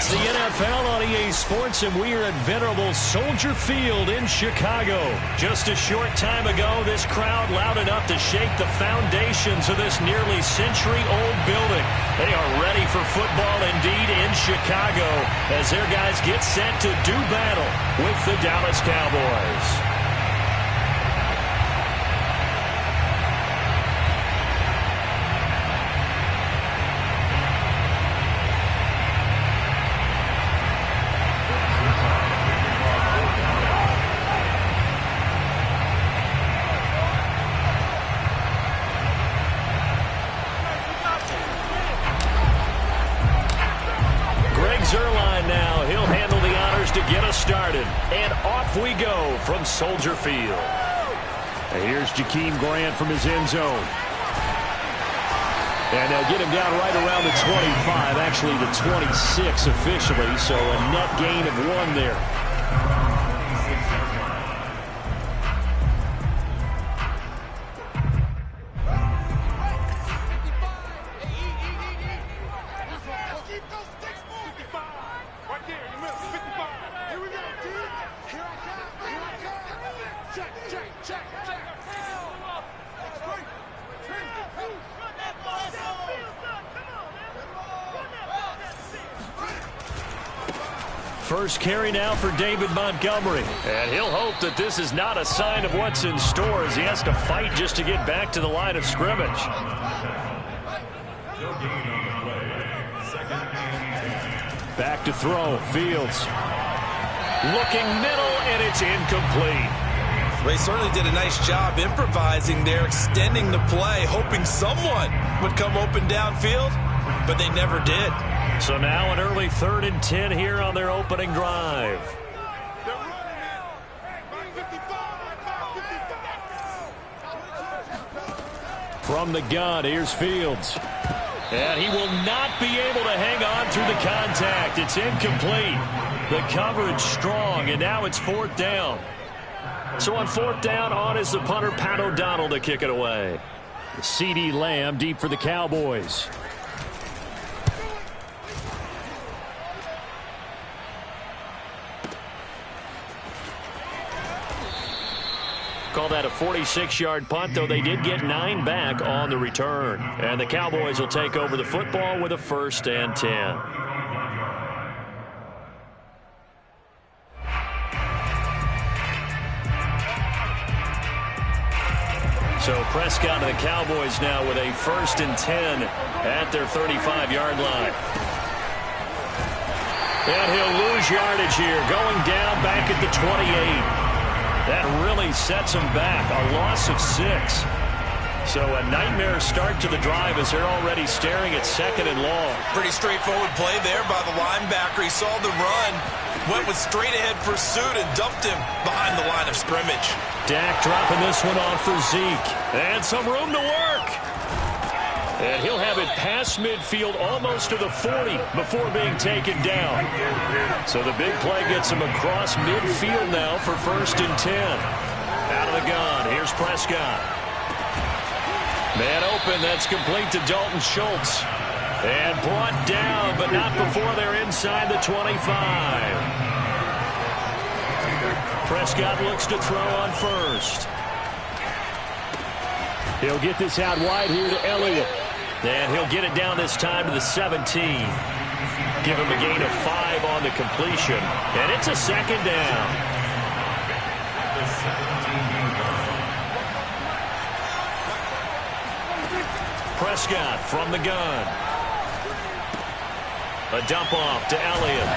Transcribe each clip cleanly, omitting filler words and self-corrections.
It's the NFL on EA Sports, and we are at venerable Soldier Field in Chicago. Just a short time ago, this crowd loud enough to shake the foundations of this nearly century-old building. They are ready for football indeed in Chicago as their guys get set to do battle with the Dallas Cowboys. Started, and off we go from Soldier Field. And here's Jakeem Grant from his end zone. And they'll get him down right around the 25, actually the 26 officially, so a net gain of 1 there. First carry now for David Montgomery. And he'll hope that this is not a sign of what's in store as he has to fight just to get back to the line of scrimmage. Back to throw. Fields. Looking middle, and it's incomplete. They certainly did a nice job improvising there, extending the play, hoping someone would come open downfield, but they never did. So now an early 3rd and 10 here on their opening drive. From the gun, here's Fields. And he will not be able to hang on through the contact. It's incomplete. The coverage strong, and now it's 4th down. So on 4th down, on is the punter, Pat O'Donnell, to kick it away. CeeDee Lamb deep for the Cowboys. Call that a 46-yard punt, though they did get 9 back on the return. And the Cowboys will take over the football with a 1st and 10. So Prescott and the Cowboys now with a 1st and 10 at their 35-yard line. And he'll lose yardage here, going down back at the 28. That really sets him back, a loss of 6. So a nightmare start to the drive as they're already staring at 2nd and long. Pretty straightforward play there by the linebacker. He saw the run, went with straight-ahead pursuit, and dumped him behind the line of scrimmage. Dak dropping this one off for Zeke. And some room to work. And he'll have it past midfield almost to the 40 before being taken down. So the big play gets him across midfield now for 1st and 10. Out of the gun, here's Prescott. Man open, that's complete to Dalton Schultz. And brought down, but not before they're inside the 25. Prescott looks to throw on 1st. He'll get this out wide here to Elliott. And he'll get it down this time to the 17. Give him a gain of 5 on the completion. And it's a 2nd down. Prescott from the gun. A dump off to Elliott.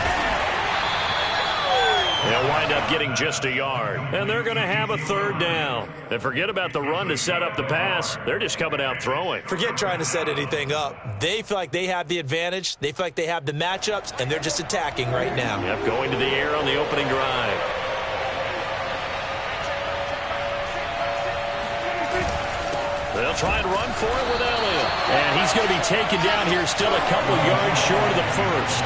They'll wind up getting just a yard. And they're going to have a 3rd down. And forget about the run to set up the pass. They're just coming out throwing. Forget trying to set anything up. They feel like they have the advantage. They feel like they have the matchups, and they're just attacking right now. Yep, going to the air on the opening drive. They'll try and run for it with Elliott. And he's going to be taken down here still a couple yards short of the 1st.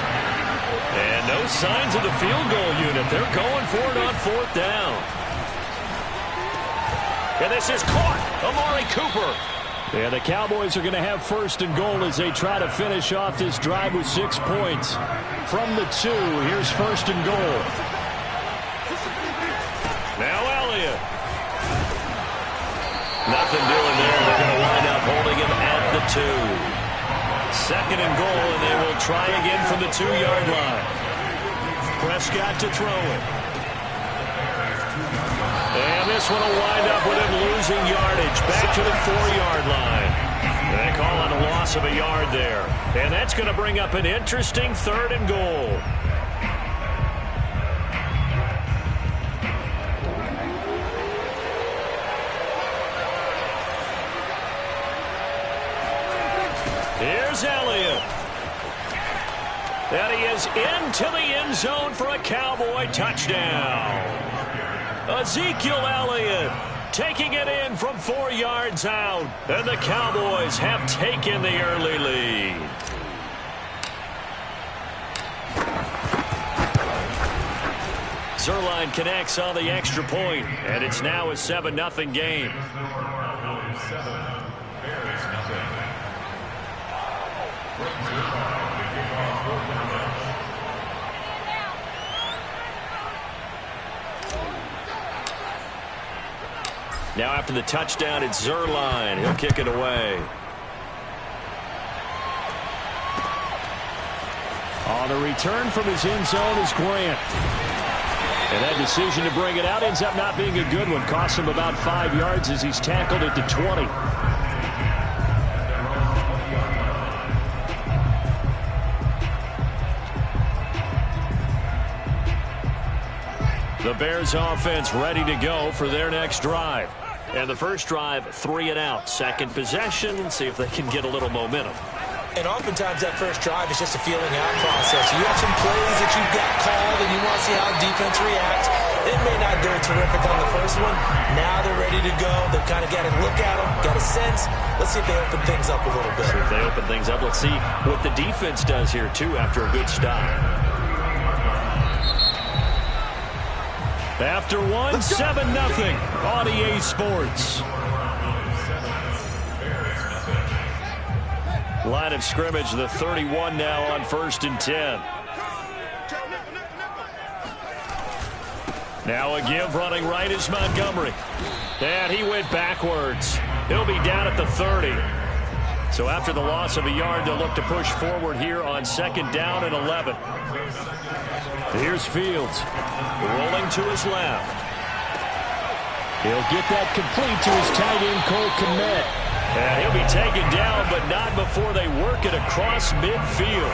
And no signs of the field goal unit. They're going for it on 4th down. And this is caught. Amari Cooper. And the Cowboys are going to have first and goal as they try to finish off this drive with 6 points. From the 2, here's first and goal. Now Elliott. Nothing doing there. They're going to wind up holding him at the 2. Second and goal, and they will try again from the 2-yard line. Prescott to throw it. And this one will wind up with him losing yardage back to the 4-yard line. They call it a loss of a yard there. And that's going to bring up an interesting third and goal. Here's Elliott. And he is into the end zone for a Cowboy touchdown. Ezekiel Elliott taking it in from 4 yards out. And the Cowboys have taken the early lead. Zerline connects on the extra point, and it's now a 7-0 game. Now after the touchdown, it's Zerline. He'll kick it away. On the return from his end zone is Grant. And that decision to bring it out ends up not being a good one. Costs him about 5 yards as he's tackled at the 20. The Bears offense ready to go for their next drive. And the first drive, 3 and out. Second possession, and see if they can get a little momentum. And oftentimes that first drive is just a feeling out process. You have some plays that you've got called, and you want to see how defense reacts. It may not go terrific on the first one. Now they're ready to go. They've kind of got to look at them, got a sense. Let's see if they open things up a little bit. So if they open things up, let's see what the defense does here, too, after a good stop. After one, 7-0 on EA Sports. Line of scrimmage, the 31 now on 1st and 10. Now a give running right is Montgomery. And he went backwards. He'll be down at the 30. So after the loss of a yard, they'll look to push forward here on 2nd down and 11. Here's Fields, rolling to his left. He'll get that complete to his tight end, Cole Kmet. And he'll be taken down, but not before they work it across midfield.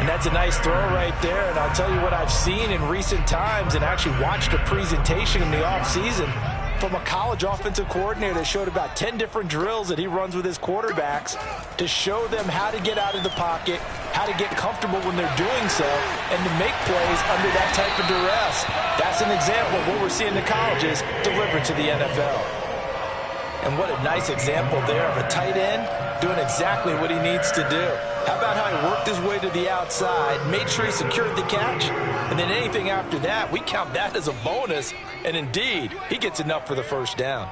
And that's a nice throw right there. And I'll tell you what I've seen in recent times and actually watched a presentation in the offseason from a college offensive coordinator that showed about 10 different drills that he runs with his quarterbacks to show them how to get out of the pocket, how to get comfortable when they're doing so, and to make plays under that type of duress. That's an example of what we're seeing in the colleges delivered to the NFL. And what a nice example there of a tight end doing exactly what he needs to do. How about how he worked his way to the outside, made sure he secured the catch, and then anything after that, we count that as a bonus. And indeed, he gets enough for the first down.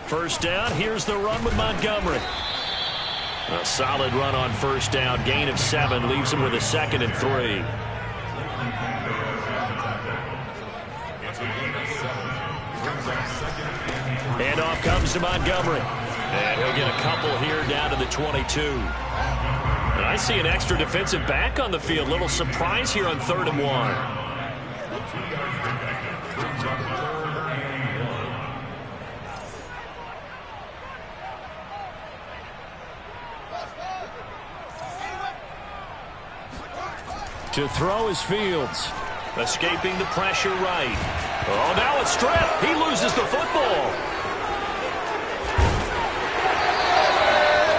First down, here's the run with Montgomery. A solid run on first down, gain of 7, leaves him with a 2nd and 3. Handoff comes to Montgomery. And he'll get a couple here down to the 22. And I see an extra defensive back on the field. Little surprise here on 3rd and 1. To throw is Fields. Escaping the pressure right. Oh, now it's stripped. He loses the football.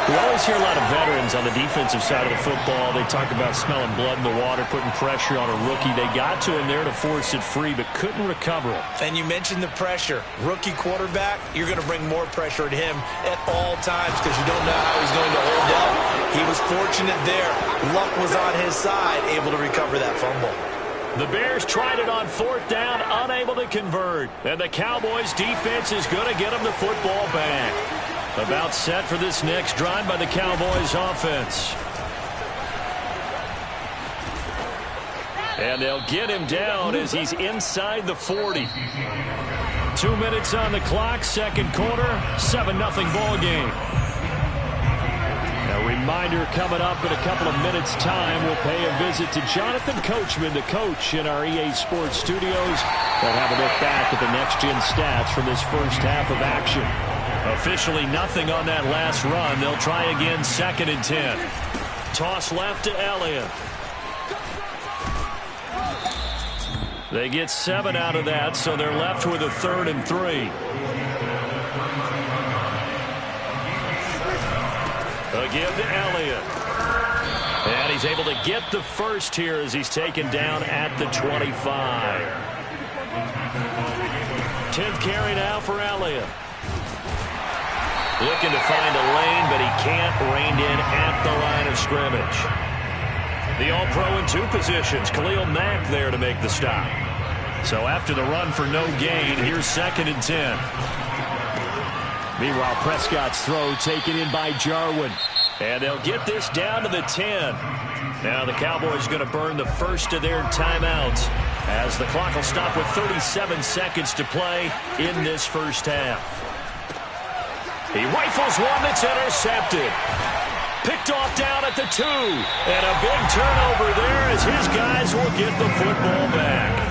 We always hear a lot of veterans on the defensive side of the football. They talk about smelling blood in the water, putting pressure on a rookie. They got to him there to force it free, but couldn't recover it. And you mentioned the pressure. Rookie quarterback, you're going to bring more pressure at him at all times because you don't know how he's going to hold up. He was fortunate there. Luck was on his side, able to recover that fumble. The Bears tried it on 4th down, unable to convert. And the Cowboys' defense is going to get them the football back. About set for this next drive by the Cowboys' offense. And they'll get him down as he's inside the 40. 2 minutes on the clock, second quarter, 7-0 ball game. A reminder coming up in a couple of minutes' time. We'll pay a visit to Jonathan Coachman, the coach in our EA Sports studios. We'll have a look back at the next-gen stats from this first half of action. Officially nothing on that last run. They'll try again, 2nd and 10. Toss left to Elliott. They get 7 out of that, so they're left with a 3rd and 3. A give to Elliott. And he's able to get the first here as he's taken down at the 25. 10th carry now for Elliott. Looking to find a lane, but he can't. Reined in at the line of scrimmage. The All-Pro in 2 positions. Khalil Mack there to make the stop. So after the run for no gain, here's 2nd and 10. Meanwhile, Prescott's throw taken in by Jarwin. And they'll get this down to the 10. Now the Cowboys going to burn the first of their timeouts as the clock will stop with 37 seconds to play in this first half. He rifles one that's intercepted. Picked off down at the 2. And a big turnover there as his guys will get the football back.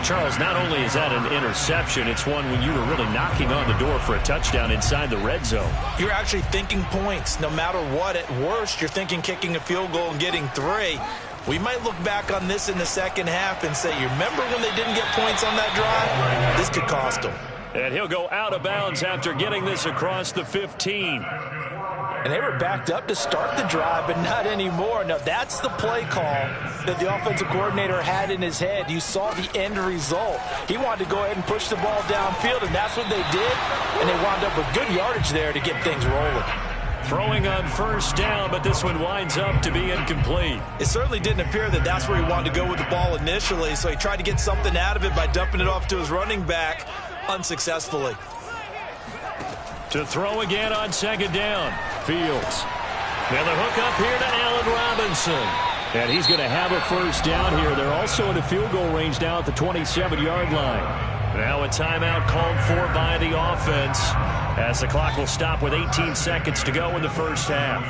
Charles, not only is that an interception, it's one when you were really knocking on the door for a touchdown inside the red zone. You're actually thinking points. No matter what, at worst, you're thinking kicking a field goal and getting 3. We might look back on this in the second half and say, you remember when they didn't get points on that drive? This could cost them. And he'll go out of bounds after getting this across the 15. And they were backed up to start the drive, but not anymore. Now, that's the play call that the offensive coordinator had in his head. You saw the end result. He wanted to go ahead and push the ball downfield, and that's what they did. And they wound up with good yardage there to get things rolling. Throwing on 1st down, but this one winds up to be incomplete. It certainly didn't appear that that's where he wanted to go with the ball initially, so he tried to get something out of it by dumping it off to his running back unsuccessfully. To throw again on 2nd down. Fields. Now the hook up here to Allen Robinson. And he's going to have a 1st down here. They're also in the field goal range now at the 27-yard line. Now a timeout called for by the offense as the clock will stop with 18 seconds to go in the first half.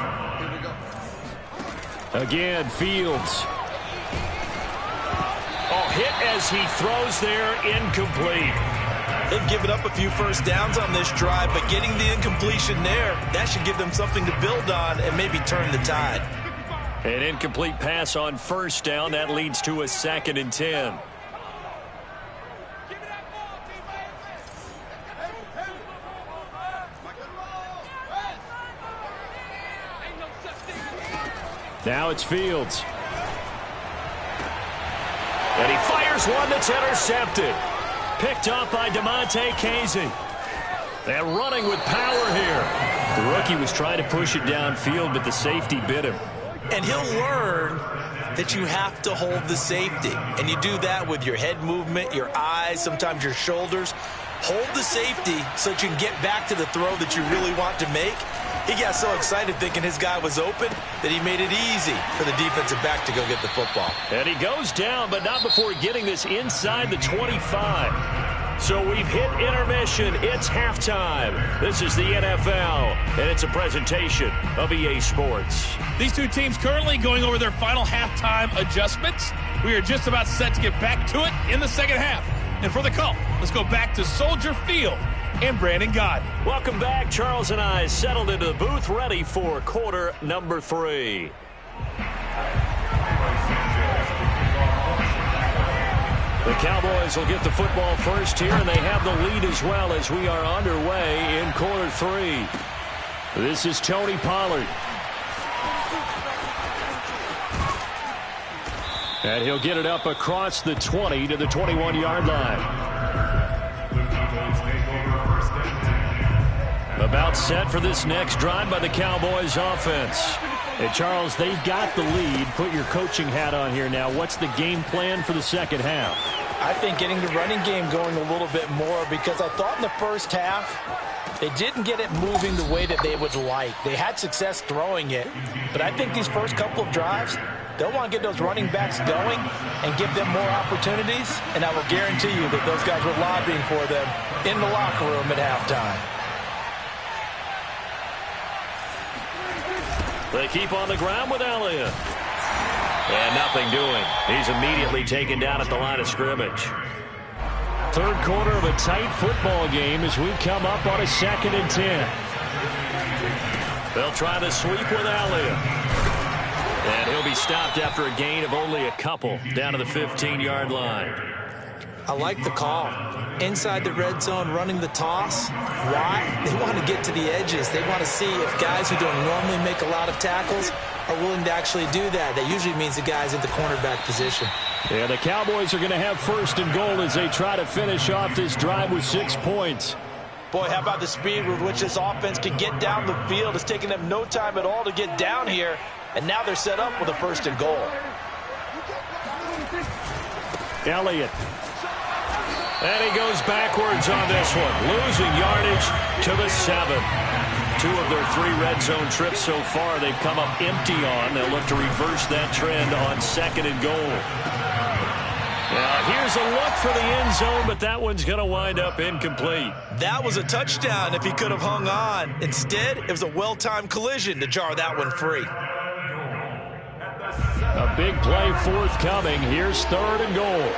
Again, Fields. Oh, hit as he throws there, incomplete. They've given up a few 1st downs on this drive, but getting the incompletion there, that should give them something to build on and maybe turn the tide. An incomplete pass on 1st down. That leads to a 2nd and 10. Now it's Fields. And he fires one that's intercepted. Picked up by DeMonte Casey. They're running with power here. The rookie was trying to push it downfield, but the safety bit him. And he'll learn that you have to hold the safety. And you do that with your head movement, your eyes, sometimes your shoulders. Hold the safety so that you can get back to the throw that you really want to make. He got so excited thinking his guy was open that he made it easy for the defensive back to go get the football. And he goes down, but not before getting this inside the 25. So we've hit intermission. It's halftime. This is the NFL, and it's a presentation of EA Sports. These two teams currently going over their final halftime adjustments. We are just about set to get back to it in the second half. And for the call, let's go back to Soldier Field and Brandon Gaudin. Welcome back. Charles and I settled into the booth, ready for quarter number 3. The Cowboys will get the football first here, and they have the lead as well as we are underway in quarter 3. This is Tony Pollard. And he'll get it up across the 20 to the 21-yard line. About set for this next drive by the Cowboys offense. Hey, Charles, they've got the lead. Put your coaching hat on here now. What's the game plan for the second half? I think getting the running game going a little bit more, because I thought in the first half they didn't get it moving the way that they would like. They had success throwing it, but I think these first couple of drives, they'll want to get those running backs going and give them more opportunities, and I will guarantee you that those guys were lobbying for them in the locker room at halftime. They keep on the ground with Elliott. And nothing doing. He's immediately taken down at the line of scrimmage. Third quarter of a tight football game as we come up on a 2nd and 10. They'll try to sweep with Elliott. And he'll be stopped after a gain of only a couple down to the 15-yard line. I like the call. Inside the red zone, running the toss. Why? They want to get to the edges. They want to see if guys who don't normally make a lot of tackles are willing to actually do that. That usually means the guys at the cornerback position. Yeah, the Cowboys are going to have 1st and goal as they try to finish off this drive with 6 points. Boy, how about the speed with which this offense can get down the field? It's taking them no time at all to get down here, and now they're set up with a 1st and goal. Elliott. And he goes backwards on this one, losing yardage to the 7. 2 of their 3 red zone trips so far they've come up empty on. They'll look to reverse that trend on 2nd and goal. Now here's a look for the end zone, but that one's going to wind up incomplete. That was a touchdown if he could have hung on. Instead, it was a well-timed collision to jar that one free. A big play forthcoming. Here's 3rd and goal.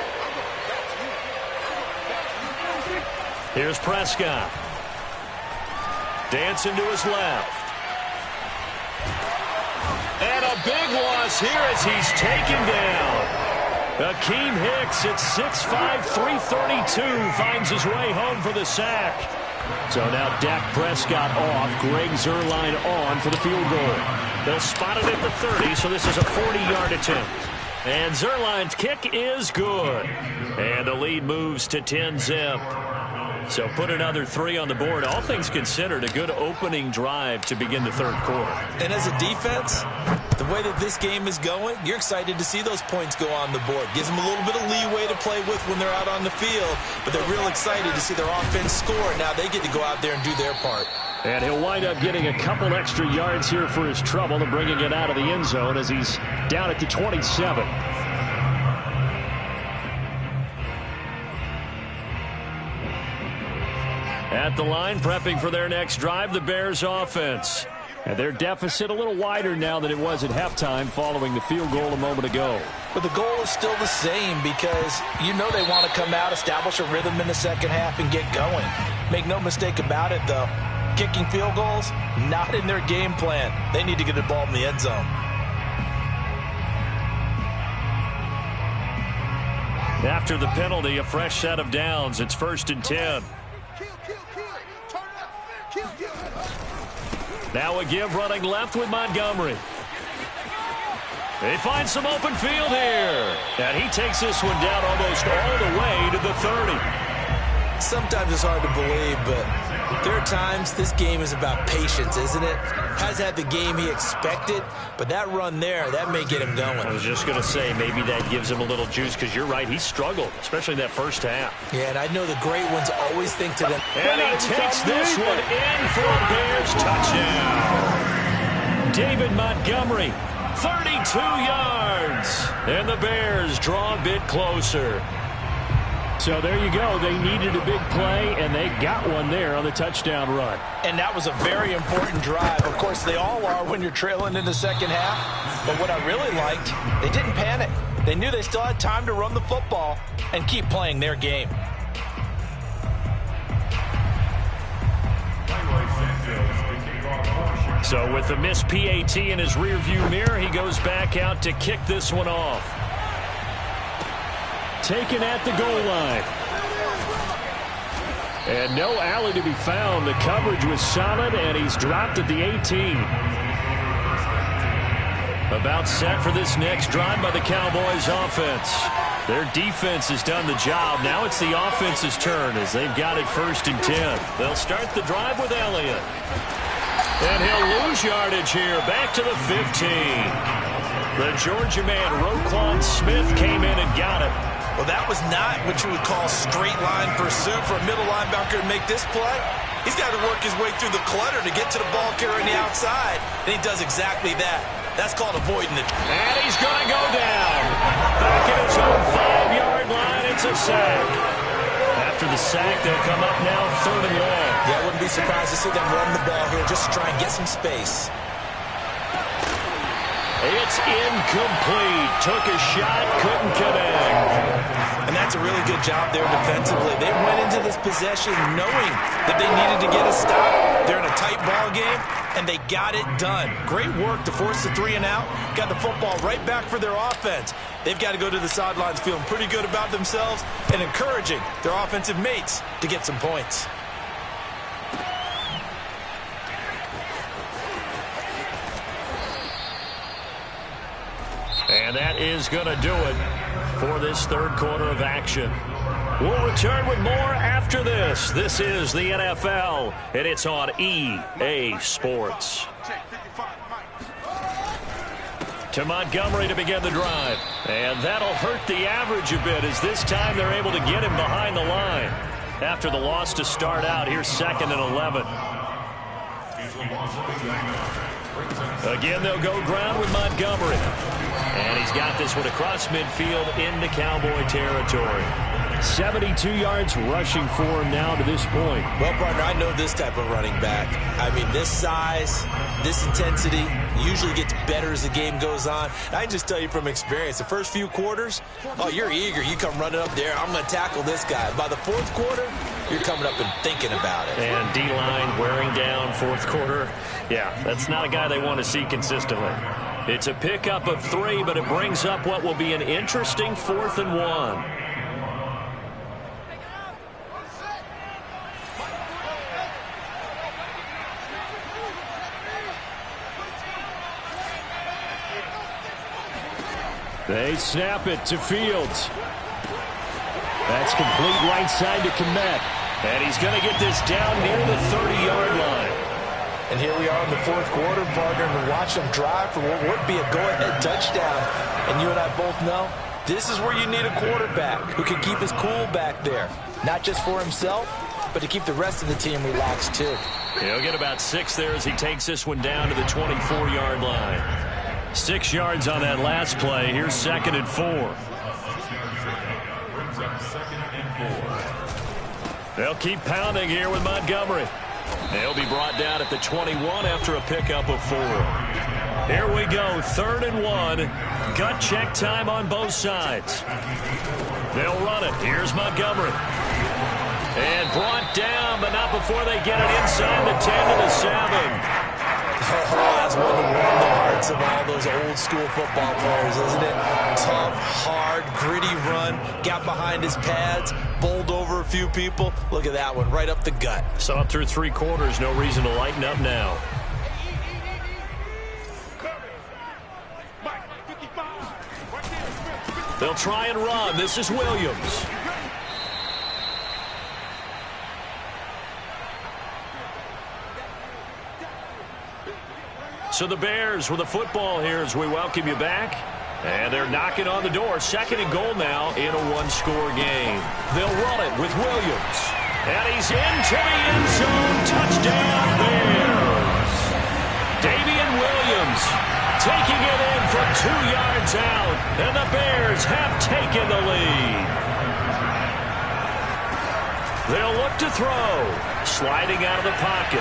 Here's Prescott. Dancing to his left. And a big loss here as he's taken down. Akeem Hicks at 6'5", 332 finds his way home for the sack. So now Dak Prescott off. Greg Zuerlein on for the field goal. They'll spot it at the 30, so this is a 40-yard attempt. And Zuerlein's kick is good. And the lead moves to 10-zip. So put another 3 on the board. All things considered, a good opening drive to begin the 3rd quarter. And as a defense, the way that this game is going, you're excited to see those points go on the board. Gives them a little bit of leeway to play with when they're out on the field, but they're real excited to see their offense score. Now they get to go out there and do their part. And he'll wind up getting a couple extra yards here for his trouble and bringing it out of the end zone as he's down at the 27. At the line, prepping for their next drive, the Bears offense. And their deficit a little wider now than it was at halftime following the field goal a moment ago. But the goal is still the same because you know they want to come out, establish a rhythm in the second half, and get going. Make no mistake about it, though. Kicking field goals, not in their game plan. They need to get the ball in the end zone. After the penalty, a fresh set of downs. It's 1st and 10. Now a give running left with Montgomery. They find some open field here. And he takes this one down almost all the way to the 30. Sometimes it's hard to believe, but there are times this game is about patience, isn't it? Has had the game he expected, but that run there, that may get him going. I was just going to say, maybe that gives him a little juice because you're right, he struggled, especially in that first half. Yeah, and I know the great ones always think to them. And he takes this one in for a Bears touchdown. David Montgomery, 32 yards. And the Bears draw a bit closer. So there you go. They needed a big play, and they got one there on the touchdown run. And that was a very important drive. Of course, they all are when you're trailing in the second half. But what I really liked, they didn't panic. They knew they still had time to run the football and keep playing their game. So with the missed PAT in his rearview mirror, he goes back out to kick this one off. Taken at the goal line. And no alley to be found. The coverage was solid, and he's dropped at the 18. About set for this next drive by the Cowboys offense. Their defense has done the job. Now it's the offense's turn as they've got it 1st and 10. They'll start the drive with Elliott. And he'll lose yardage here, back to the 15. The Georgia man, Roquan Smith, came in and got it. Well, that was not what you would call straight line pursuit for a middle linebacker to make this play. He's got to work his way through the clutter to get to the ball carrier on the outside, and he does exactly that. That's called avoiding it. And he's going to go down. Back at his own 5-yard line, it's a sack. After the sack, they'll come up now 3rd and long. Yeah, I wouldn't be surprised to see them run the ball here just to try and get some space. It's incomplete. Took a shot, couldn't connect. And that's a really good job there defensively. They went into this possession knowing that they needed to get a stop. They're in a tight ball game, and they got it done. Great work to force the 3 and out. Got the football right back for their offense. They've got to go to the sidelines feeling pretty good about themselves and encouraging their offensive mates to get some points. And that is going to do it for this 3rd quarter of action. We'll return with more after this. This is the NFL, and it's on EA Sports. To Montgomery to begin the drive. And that'll hurt the average a bit, as this time they're able to get him behind the line. After the loss to start out, here's 2nd and 11. Again, they'll go ground with Montgomery. And he's got this one across midfield into Cowboy territory. 72 yards rushing for him now to this point. Well, partner, I know this type of running back. I mean, this size, this intensity usually gets better as the game goes on. I can just tell you from experience, the first few quarters, oh, you're eager. You come running up there, I'm going to tackle this guy. By the 4th quarter, you're coming up and thinking about it. And D-line wearing down 4th quarter. Yeah, that's not a guy they want to see consistently. It's a pickup of 3, but it brings up what will be an interesting 4th and 1. They snap it to Fields. That's complete right side to Kmet. And he's going to get this down near the 30-yard line. And here we are in the 4th quarter, partner, and watch them drive for what would be a go-ahead touchdown. And you and I both know this is where you need a quarterback who can keep his cool back there. Not just for himself, but to keep the rest of the team relaxed too. He'll get about 6 there as he takes this one down to the 24-yard line. 6 yards on that last play. Here's 2nd and 4. They'll keep pounding here with Montgomery. They'll be brought down at the 21 after a pickup of 4. Here we go, 3rd and 1. Gut check time on both sides. They'll run it. Here's Montgomery. And brought down, but not before they get it inside the 10 to the 7. Oh, that's one to warm the hearts of all those old school football players, isn't it? Tough, hard, gritty run. Got behind his pads, bowled over a few people. Look at that one, right up the gut. Saw it through 3 quarters. No reason to lighten up now. They'll try and run. This is Williams. So the Bears with the football here as we welcome you back. And they're knocking on the door. 2nd and goal now in a 1-score game. They'll run it with Williams. And he's into the end zone. Touchdown, Bears. Damian Williams taking it in from 2 yards out. And the Bears have taken the lead. They'll look to throw. Sliding out of the pocket.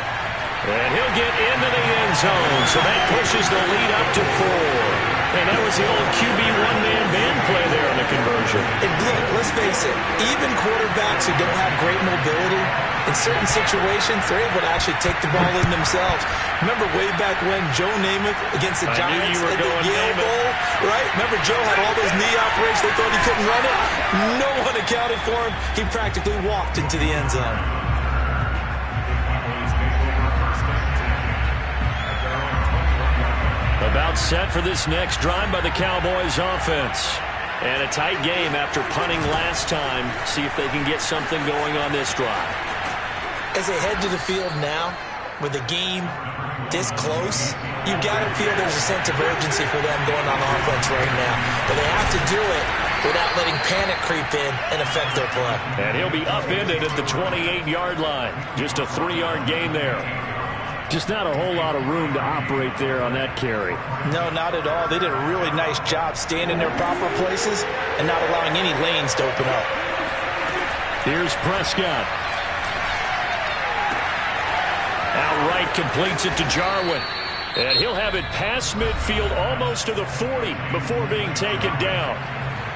And he'll get into the end zone, so that pushes the lead up to 4. And that was the old QB one-man band play there on the conversion. And look, let's face it, even quarterbacks who don't have great mobility, in certain situations, they're able to actually take the ball in themselves. Remember way back when Joe Namath against the Giants at the Yale Bowl, right? Remember Joe had all those knee operations, they thought he couldn't run it? No one accounted for him. He practically walked into the end zone. About set for this next drive by the Cowboys offense. And a tight game after punting last time. See if they can get something going on this drive. As they head to the field now, with the game this close, you've got to feel there's a sense of urgency for them going on offense right now. But they have to do it without letting panic creep in and affect their play. And he'll be upended at the 28-yard line. Just a 3-yard gain there. Just not a whole lot of room to operate there on that carry. No, not at all. They did a really nice job staying in their proper places and not allowing any lanes to open up. Here's Prescott. Outright completes it to Jarwin. And he'll have it past midfield almost to the 40 before being taken down.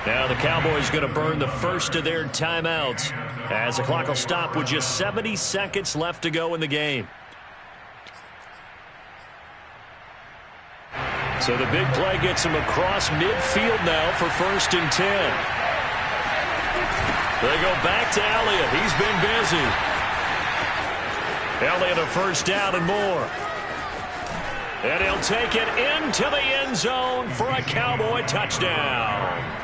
Now the Cowboys going to burn the first of their timeouts as the clock will stop with just 70 seconds left to go in the game. So the big play gets him across midfield now for 1st and 10. They go back to Elliott. He's been busy. Elliott a first down and more. And he'll take it into the end zone for a Cowboy touchdown.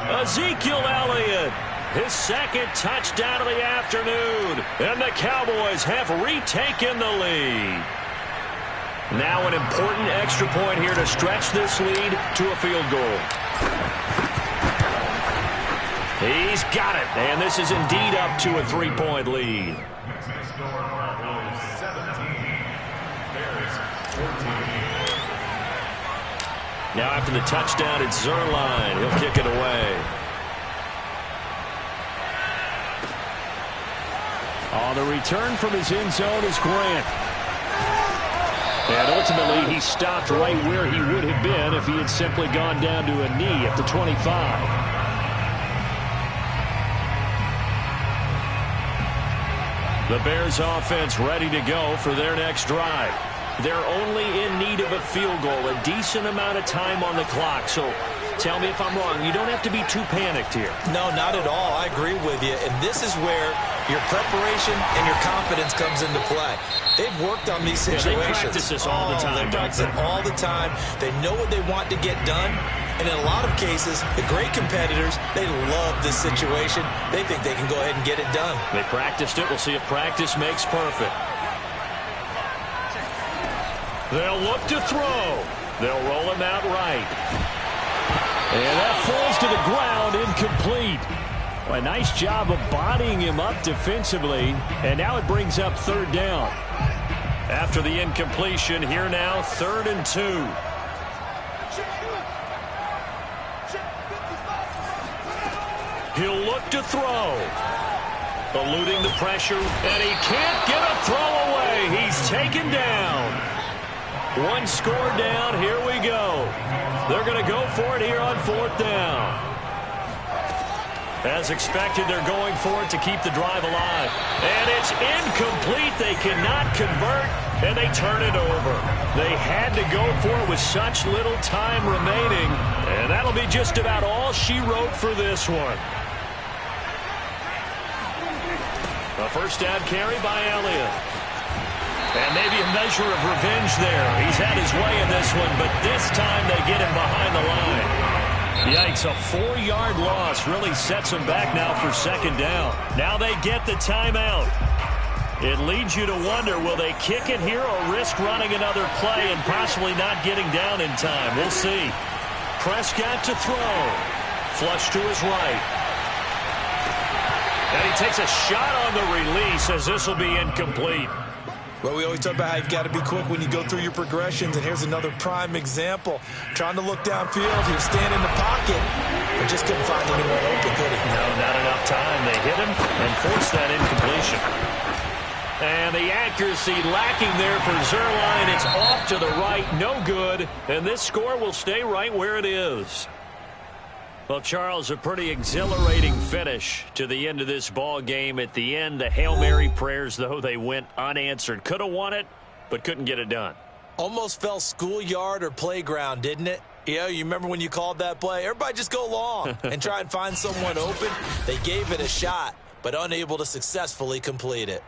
Ezekiel Elliott, his second touchdown of the afternoon. And the Cowboys have retaken the lead. Now an important extra point here to stretch this lead to a field goal. He's got it, and this is indeed up to a 3-point lead. Now after the touchdown, it's Zerline. He'll kick it away. On the return from his end zone is Grant. And ultimately, he stopped right where he would have been if he had simply gone down to a knee at the 25. The Bears offense ready to go for their next drive. They're only in need of a field goal, a decent amount of time on the clock. So tell me if I'm wrong. You don't have to be too panicked here. No, not at all. I agree with you. And this is where your preparation and your confidence comes into play. They've worked on these situations. Yeah, they practice this all the time. They practice it all the time. They know what they want to get done. And in a lot of cases, the great competitors, they love this situation. They think they can go ahead and get it done. They practiced it. We'll see if practice makes perfect. They'll look to throw. They'll roll him out right. And that falls to the ground, incomplete. Well, a nice job of bodying him up defensively. And now it brings up 3rd down. After the incompletion, here now, 3rd and 2. He'll look to throw. Eluding the pressure, and he can't get a throw away. He's taken down. One score down. Here we go. They're going to go for it here on 4th down. As expected, they're going for it to keep the drive alive. And it's incomplete. They cannot convert, and they turn it over. They had to go for it with such little time remaining, and that'll be just about all she wrote for this one. A first down carry by Elliott. And maybe a measure of revenge there. He's had his way in this one, but this time they get him behind the line. Yikes, a 4-yard loss really sets them back now for 2nd down. Now they get the timeout. It leads you to wonder, will they kick it here or risk running another play and possibly not getting down in time? We'll see. Prescott to throw. Flush to his right. And he takes a shot on the release as this will be incomplete. Well, we always talk about how you've got to be quick when you go through your progressions, and here's another prime example. Trying to look downfield, he was standing in the pocket, but just couldn't find anyone open, could he? No, not enough time. They hit him and forced that incompletion. And the accuracy lacking there for Zerline. It's off to the right, no good, and this score will stay right where it is. Well, Charles, a pretty exhilarating finish to the end of this ball game. At the end, the Hail Mary prayers, though, they went unanswered. Could have won it, but couldn't get it done. Almost felt schoolyard or playground, didn't it? Yeah, you remember when you called that play? Everybody just go long and try and find someone open. They gave it a shot, but unable to successfully complete it.